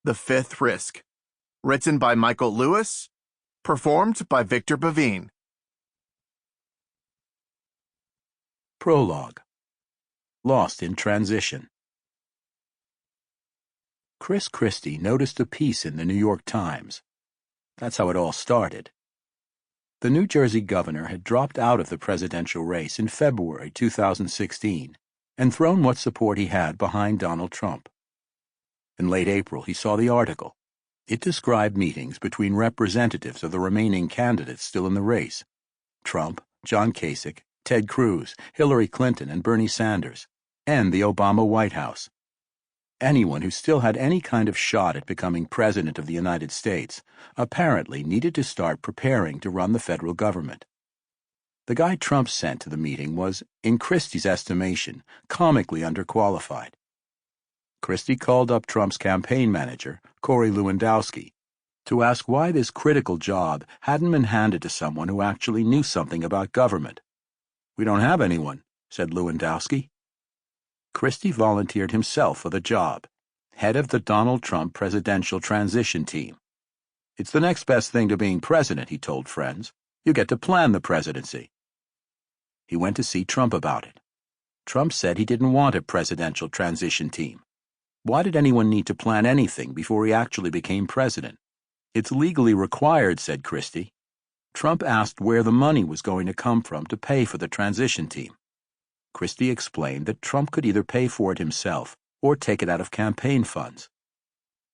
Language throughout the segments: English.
The Fifth Risk. Written by Michael Lewis. Performed by Victor Bevine. Prologue. Lost in Transition. Chris Christie noticed a piece in the New York Times. That's how it all started. The New Jersey governor had dropped out of the presidential race in February 2016 and thrown what support he had behind Donald Trump. In late April, he saw the article. It described meetings between representatives of the remaining candidates still in the race: Trump, John Kasich, Ted Cruz, Hillary Clinton, and Bernie Sanders, and the Obama White House. Anyone who still had any kind of shot at becoming President of the United States apparently needed to start preparing to run the federal government. The guy Trump sent to the meeting was, in Christie's estimation, comically underqualified. Christie called up Trump's campaign manager, Corey Lewandowski, to ask why this critical job hadn't been handed to someone who actually knew something about government. "We don't have anyone," said Lewandowski. Christie volunteered himself for the job, head of the Donald Trump presidential transition team. "It's the next best thing to being president," he told friends. "You get to plan the presidency." He went to see Trump about it. Trump said he didn't want a presidential transition team. Why did anyone need to plan anything before he actually became president? "It's legally required," said Christie. Trump asked where the money was going to come from to pay for the transition team. Christie explained that Trump could either pay for it himself or take it out of campaign funds.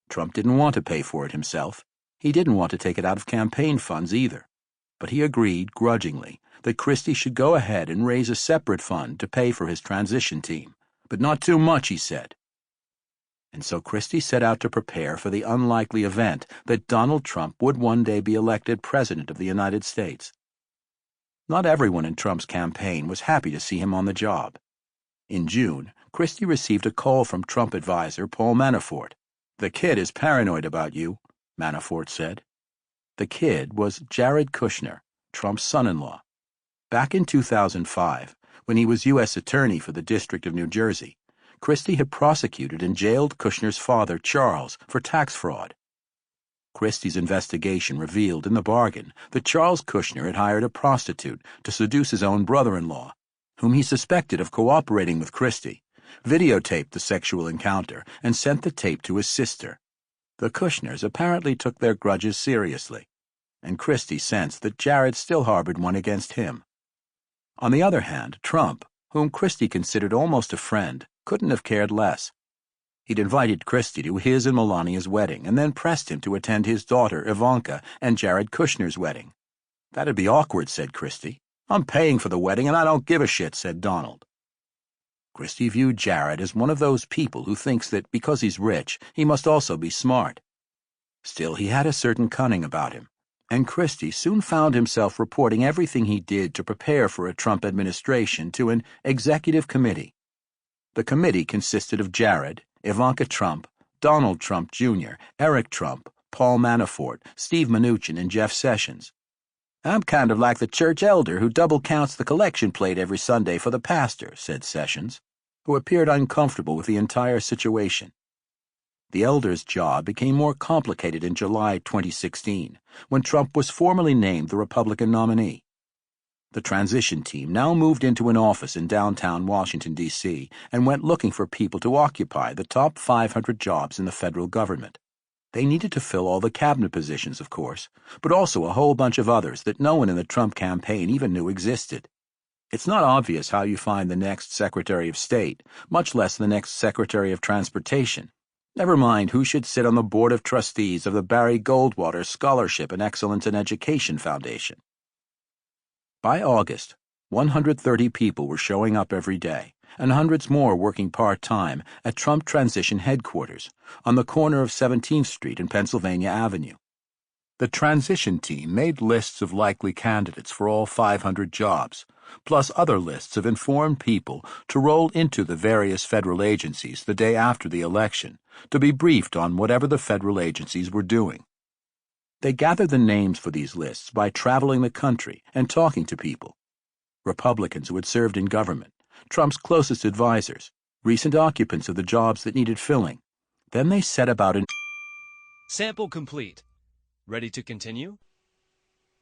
Trump didn't want to pay for it himself. He didn't want to take it out of campaign funds either. But he agreed, grudgingly, that Christie should go ahead and raise a separate fund to pay for his transition team. "But not too much," he said. And so Christie set out to prepare for the unlikely event that Donald Trump would one day be elected President of the United States. Not everyone in Trump's campaign was happy to see him on the job. In June, Christie received a call from Trump advisor Paul Manafort. "The kid is paranoid about you," Manafort said. The kid was Jared Kushner, Trump's son-in-law. Back in 2005, when he was U.S. Attorney for the District of New Jersey, Christie had prosecuted and jailed Kushner's father, Charles, for tax fraud. Christie's investigation revealed in the bargain that Charles Kushner had hired a prostitute to seduce his own brother-in-law, whom he suspected of cooperating with Christie, videotaped the sexual encounter, and sent the tape to his sister. The Kushners apparently took their grudges seriously, and Christie sensed that Jared still harbored one against him. On the other hand, Trump, whom Christie considered almost a friend, couldn't have cared less. He'd invited Christie to his and Melania's wedding and then pressed him to attend his daughter, Ivanka, and Jared Kushner's wedding. "That'd be awkward," said Christie. "I'm paying for the wedding and I don't give a shit," said Donald. Christie viewed Jared as one of those people who thinks that because he's rich, he must also be smart. Still, he had a certain cunning about him, and Christie soon found himself reporting everything he did to prepare for a Trump administration to an executive committee. The committee consisted of Jared, Ivanka Trump, Donald Trump Jr., Eric Trump, Paul Manafort, Steve Mnuchin, and Jeff Sessions. "I'm kind of like the church elder who double counts the collection plate every Sunday for the pastor," said Sessions, who appeared uncomfortable with the entire situation. The elder's job became more complicated in July 2016, when Trump was formally named the Republican nominee. The transition team now moved into an office in downtown Washington, D.C., and went looking for people to occupy the top 500 jobs in the federal government. They needed to fill all the cabinet positions, of course, but also a whole bunch of others that no one in the Trump campaign even knew existed. It's not obvious how you find the next Secretary of State, much less the next Secretary of Transportation. Never mind who should sit on the Board of Trustees of the Barry Goldwater Scholarship and Excellence in Education Foundation. By August, 130 people were showing up every day, and hundreds more working part-time at Trump Transition Headquarters on the corner of 17th Street and Pennsylvania Avenue. The transition team made lists of likely candidates for all 500 jobs, plus other lists of informed people to roll into the various federal agencies the day after the election to be briefed on whatever the federal agencies were doing. They gathered the names for these lists by traveling the country and talking to people. Republicans who had served in government, Trump's closest advisors, recent occupants of the jobs that needed filling. Then they set about Sample complete. Ready to continue?